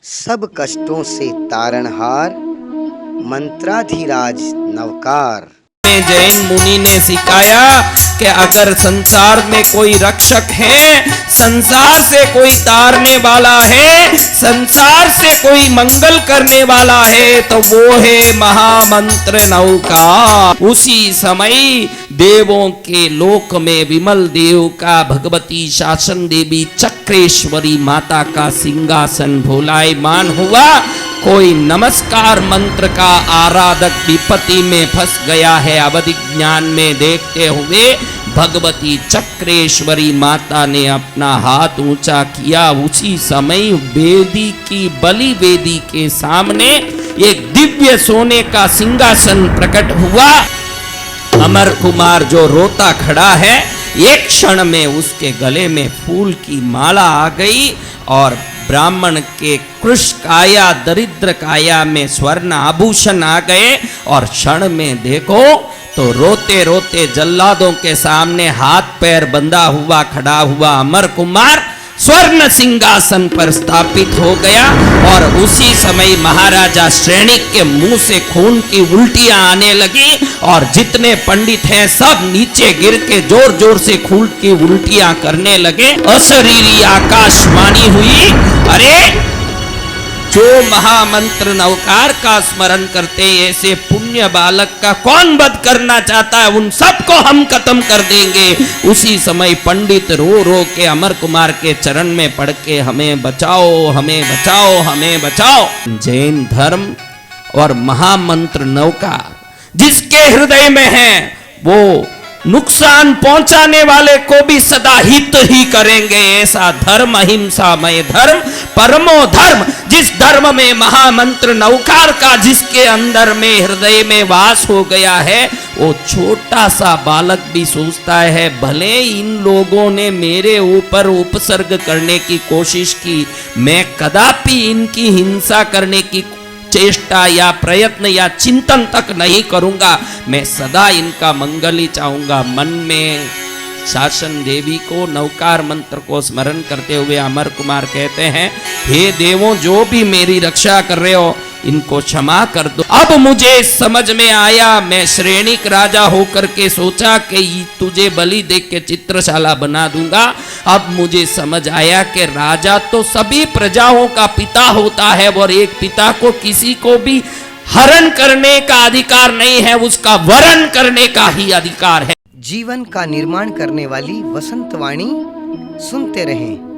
सब कष्टों से तारणहार, मंत्राधिराज नवकार। जैन मुनि ने सिखाया कि अगर संसार में कोई रक्षक है, संसार से कोई तारने वाला है, संसार से कोई मंगल करने वाला है, तो वो है महामंत्र नौकार। उसी समय देवों के लोक में विमल देव का भगवती शासन देवी चक्रेश्वरी माता का सिंहासन भोलायमान हुआ। कोई नमस्कार मंत्र का आराधक विपत्ति में फंस गया है। अवधि ज्ञान में देखते हुए भगवती चक्रेश्वरी माता ने अपना हाथ ऊंचा किया। उसी समय वेदी की बलि वेदी के सामने एक दिव्य सोने का सिंहासन प्रकट हुआ। अमर कुमार जो रोता खड़ा है, एक क्षण में उसके गले में फूल की माला आ गई और ब्राह्मण के कृश काया दरिद्र काया में स्वर्ण आभूषण आ गए। और क्षण में देखो तो रोते रोते जल्लादों के सामने हाथ पैर बंधा हुआ खड़ा हुआ अमर कुमार स्वर्ण सिंहासन पर स्थापित हो गया। और उसी समय महाराजा श्रेणिक के मुंह से खून की उल्टियां आने लगी और जितने पंडित हैं सब नीचे गिर के जोर जोर से खून की उल्टियां करने लगे। अशरीरी आकाशवाणी हुई, अरे जो महामंत्र नवकार का स्मरण करते ऐसे पुण्य बालक का कौन वध करना चाहता है, उन सबको हम खत्म कर देंगे। उसी समय पंडित रो रो के अमर कुमार के चरण में पड़ के हमें बचाओ, हमें बचाओ, हमें बचाओ। जैन धर्म और महामंत्र नवकार जिसके हृदय में है वो नुकसान पहुंचाने वाले को भी सदा हित ही करेंगे। ऐसा धर्म अहिंसामय धर्म परमो धर्म, जिस धर्म में महामंत्र नवकार का जिसके अंदर में हृदय में वास हो गया है, वो छोटा सा बालक भी सोचता है भले इन लोगों ने मेरे ऊपर उपसर्ग करने की कोशिश की, मैं कदापि इनकी हिंसा करने की चेष्टा या प्रयत्न या चिंतन तक नहीं करूंगा, मैं सदा इनका मंगल ही चाहूंगा। मन में शासन देवी को नवकार मंत्र को स्मरण करते हुए अमर कुमार कहते हैं, हे देवों जो भी मेरी रक्षा कर रहे हो इनको क्षमा कर दो। अब मुझे समझ में आया, मैं श्रेणिक राजा होकर के सोचा कि तुझे बलि देख के चित्रशाला बना दूंगा। अब मुझे समझ आया कि राजा तो सभी प्रजाओं का पिता होता है और एक पिता को किसी को भी हरण करने का अधिकार नहीं है, उसका वरण करने का ही अधिकार है। जीवन का निर्माण करने वाली वसंत वाणी सुनते रहें।